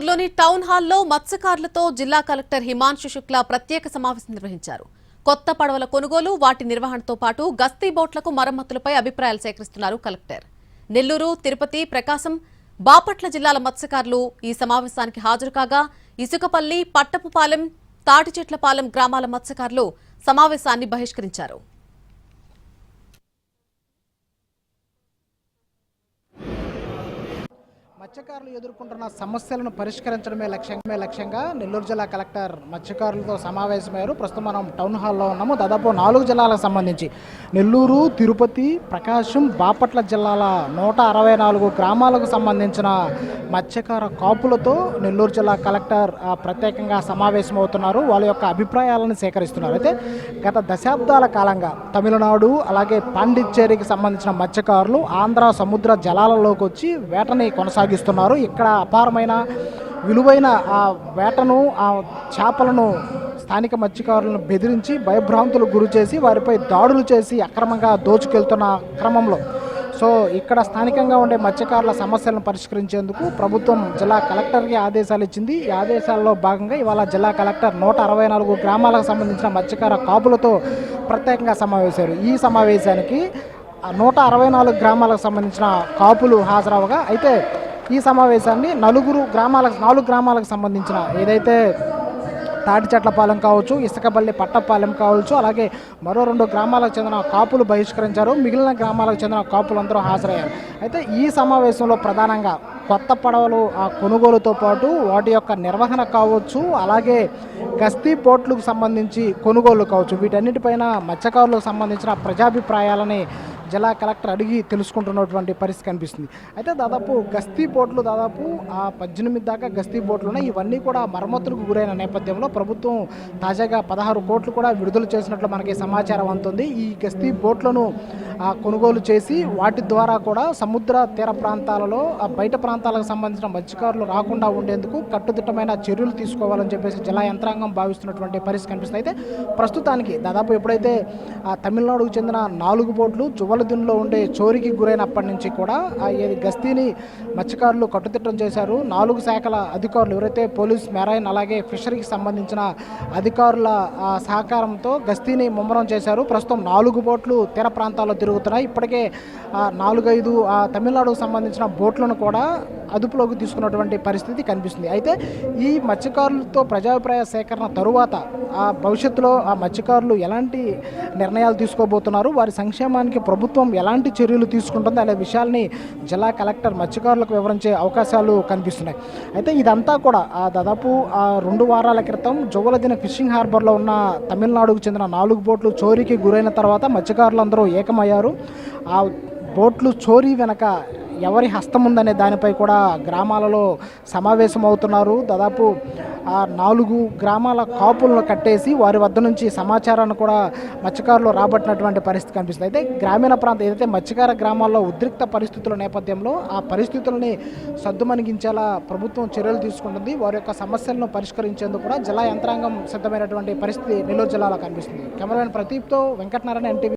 నెల్లూరులోని టౌన్ హాల్లో మత్స్యకారులతో జిల్లా కలెక్టర్ హిమాంశు శుక్లా ప్రత్యేక సమావేశం నిర్వహించారు. కొత్త పడవల కొనుగోలు, వాటి నిర్వహణతో పాటు గస్తీ బోట్లకు మరమ్మతులపై అభిప్రాయాలు సేకరిస్తున్నారు కలెక్టర్. నెల్లూరు, తిరుపతి, ప్రకాశం, బాపట్ల జిల్లాల మత్స్యకారులు ఈ సమావేశానికి హాజరు కాగా ఇసుకపల్లి, పట్టపుపాలెం, తాటిచెట్లపాలెం గ్రామాల మత్స్యకారులు సమావేశాన్ని బహిష్కరించారు. మత్స్యకారులు ఎదుర్కొంటున్న సమస్యలను పరిష్కరించడమే లక్ష్యంగా నెల్లూరు జిల్లా కలెక్టర్ మత్స్యకారులతో సమావేశమయ్యారు. ప్రస్తుతం మనం టౌన్ హాల్లో ఉన్నాము. దాదాపు 4 జిల్లాలకు సంబంధించి నెల్లూరు, తిరుపతి, ప్రకాశం, బాపట్ల జిల్లాల 164 గ్రామాలకు సంబంధించిన మత్స్యకార కాపులతో నెల్లూరు జిల్లా కలెక్టర్ ప్రత్యేకంగా సమావేశమవుతున్నారు. వాళ్ళ యొక్క అభిప్రాయాలను సేకరిస్తున్నారు. అయితే గత దశాబ్దాల కాలంగా తమిళనాడు అలాగే పాండిచ్చేరికి సంబంధించిన మత్స్యకారులు ఆంధ్ర సముద్ర జలాలలోకి వచ్చి వేటని కొనసాగిస్తున్నారు. ఇక్కడ అపారమైన విలువైన ఆ వేటను, ఆ చేపలను స్థానిక మత్స్యకారులను బెదిరించి భయభ్రాంతులకు గురి చేసి వారిపై దాడులు చేసి అక్రమంగా దోచుకెళ్తున్న క్రమంలో ఇక్కడ స్థానికంగా ఉండే మత్స్యకారుల సమస్యలను పరిష్కరించేందుకు ప్రభుత్వం జిల్లా కలెక్టర్కి ఆదేశాలు ఇచ్చింది. ఈ ఆదేశాల్లో భాగంగా ఇవాళ జిల్లా కలెక్టర్ 164 గ్రామాలకు సంబంధించిన మత్స్యకార కాపులతో ప్రత్యేకంగా సమావేశారు. ఈ సమావేశానికి 164 గ్రామాలకు సంబంధించిన కాపులు హాజరవగా, అయితే ఈ సమావేశాన్ని 4 గ్రామాలకు సంబంధించిన ఏదైతే తాటిచెట్లపాలెం కావచ్చు, ఇసుకపల్లి, పట్టపాలెం కావచ్చు, అలాగే మరో 2 గ్రామాలకు చెందిన కాపులు బహిష్కరించారు. మిగిలిన గ్రామాలకు చెందిన కాపులందరూ హాజరయ్యారు. అయితే ఈ సమావేశంలో ప్రధానంగా కొత్త పడవలు కొనుగోలుతో పాటు వాటి యొక్క నిర్వహణ కావచ్చు, అలాగే గస్తీ బోట్లకు సంబంధించి కొనుగోలు కావచ్చు, వీటన్నిటిపైన మత్స్యకారులకు సంబంధించిన ప్రజాభిప్రాయాలని జిల్లా కలెక్టర్ అడిగి తెలుసుకుంటున్నటువంటి పరిస్థితి కనిపిస్తుంది. అయితే దాదాపు గస్తీ బోట్లు 18 దాకా గస్తీ బోట్లు ఉన్నాయి. ఇవన్నీ కూడా మరమ్మతులకు గురైన నేపథ్యంలో ప్రభుత్వం తాజాగా 16 కోట్లు కూడా విడుదల చేసినట్లు మనకి సమాచారం అందుతుంది. ఈ గస్తీ బోట్లను కొనుగోలు చేసి వాటి ద్వారా కూడా సముద్ర తీర ప్రాంతాలలో బయట ప్రాంతాలకు సంబంధించిన మత్స్యకారులు రాకుండా ఉండేందుకు కట్టుదిట్టమైన చర్యలు తీసుకోవాలని చెప్పేసి జిల్లా యంత్రాంగం భావిస్తున్నటువంటి పరిస్థితి కనిపిస్తుంది. అయితే ప్రస్తుతానికి దాదాపు ఎప్పుడైతే తమిళనాడుకు చెందిన 4 బోట్లు దినులో ఉండే చోరీకి గురైనప్పటి నుంచి కూడా గస్తీని మత్స్యకారులు కట్టుదిట్టం చేశారు. 4 శాఖల అధికారులు ఎవరైతే పోలీస్, మెరైన్ అలాగే ఫిషరీకి సంబంధించిన అధికారుల సహకారంతో గస్తీని ముమ్మరం చేశారు. ప్రస్తుతం 4 బోట్లు తీర ప్రాంతాల్లో తిరుగుతున్నాయి. ఇప్పటికే 4-5 తమిళనాడుకు సంబంధించిన బోట్లను కూడా అదుపులోకి తీసుకున్నటువంటి పరిస్థితి కనిపిస్తుంది. అయితే ఈ మత్స్యకారులతో ప్రజాభిప్రాయ సేకరణ తరువాత భవిష్యత్తులో మత్స్యకారులు ఎలాంటి నిర్ణయాలు తీసుకోబోతున్నారు, వారి సంక్షేమానికి ప్రభుత్వం ఎలాంటి చర్యలు తీసుకుంటుంది అనే విషయాల్ని జిల్లా కలెక్టర్ మత్స్యకారులకు వివరించే అవకాశాలు కనిపిస్తున్నాయి. అయితే ఇదంతా కూడా దాదాపు 2 వారాల క్రితం జువ్వలదిన ఫిషింగ్ హార్బర్లో ఉన్న తమిళనాడుకు చెందిన 4 బోట్లు చోరీకి గురైన తర్వాత మత్స్యకారులందరూ ఏకమయ్యారు. ఆ బోట్లు చోరీ వెనక ఎవరి హస్తం ఉందనే దానిపై కూడా గ్రామాలలో సమావేశమవుతున్నారు. దాదాపు 4 గ్రామాల కాపులను కట్టేసి వారి వద్ద నుంచి సమాచారాన్ని కూడా మత్స్యకారులు రాబట్టినటువంటి పరిస్థితి కనిపిస్తుంది. అయితే గ్రామీణ ప్రాంతం ఏదైతే మత్స్యకార గ్రామాల్లో ఉద్రిక్త పరిస్థితుల నేపథ్యంలో ఆ పరిస్థితులని సద్దుమణిగించేలా ప్రభుత్వం చర్యలు తీసుకుంటుంది. వారి యొక్క సమస్యలను పరిష్కరించేందుకు కూడా జిల్లా యంత్రాంగం సిద్ధమైనటువంటి పరిస్థితి నెల్లూరు జిల్లాలో కనిపిస్తుంది. కెమెరామెన్ ప్రదీప్తో వెంకటనారాయణ, NTV.